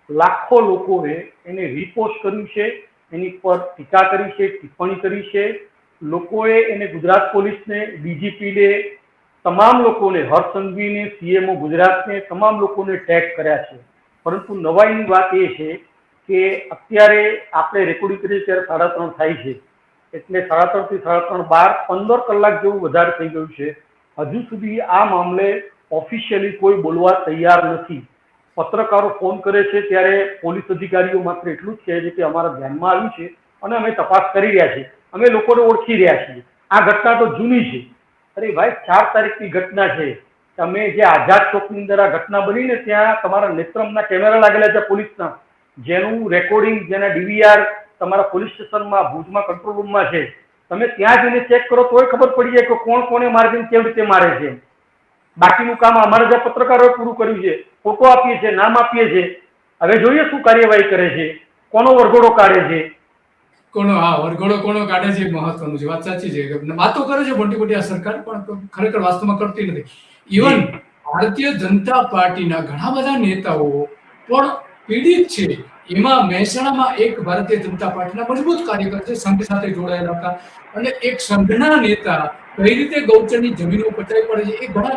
લાખો લોકોએ એને રીપોસ્ટ કર્યું છે, એની પર ટીકા કરી છે, ટિપ્પણી કરી છે. લોકોએ એને ગુજરાત પોલીસને, ડીજીપીને, તમામ લોકોને, હર્ષ સંઘવીને, સીએમઓ ગુજરાતને, તમામ લોકોને ટેગ કર્યા છે. પરંતુ નવાઈની વાત એ છે કે અત્યારે આપણે રેકોર્ડિંગ કરીએ ત્યારે 3:30 થાય છે. એટલે 3:30 થી 3:30 15 કલાક જેવું વધારે થઈ ગયું છે. હજુ સુધી આ મામલે ઓફિશિયલી કોઈ બોલવા તૈયાર નથી. પત્રકારો ફોન કરે છે ત્યારે પોલીસ અધિકારીઓ માત્ર એટલું જ કહે છે કે અમારા ધ્યાનમાં આવ્યું છે અને અમે તપાસ કરી રહ્યા છીએ, અમે લોકોને ઓળખી રહ્યા છીએ. આ ઘટના તો જૂની છે. અરે ભાઈ, 4 તારીખની ઘટના છે. તમે જે આઝાદ ચોકની અંદર આ ઘટના બની ને, ત્યાં તમારા નેત્રમના કેમેરા લાગેલા છે પોલીસના, જેનું રેકોર્ડિંગ, જેના ડીવીઆર તમારા પોલીસ સ્ટેશનમાં ભુજમાં કંટ્રોલ રૂમમાં છે. તમે ત્યાં જઈને ચેક કરો તોય ખબર પડી જાય કે કોણ કોને મારે છે, કેવી રીતે મારે છે. બાકીનું કામ અમારા જે પત્રકારોએ પૂરું કર્યું છે. ફોટો આપીએ છીએ, નામ આપીએ છીએ. હવે જોઈએ શું કાર્યવાહી કરે છે, કોનો વરઘોડો કાઢે છે. વરઘોડો કોનો કાઢે છે મહત્વનું છે. વાત સાચી છે. વાતો કરે છે મોટી મોટી આ સરકાર, પણ ખરેખર વાસ્તવમાં કરતી નથી. ઇવન ભારતીય જનતા પાર્ટીના ઘણા બધા નેતાઓ પણ પીડિત છે. એમાં મહેસાણામાં એક ભારતીય જનતા પાર્ટીના મજબૂત કાર્યકર છે, સંઘ સાથે જોડાયેલા હતા, અને એક સંઘના નેતા કઈ રીતે ગૌચરની જમીનો પચાવી પડે છે એ ઘણા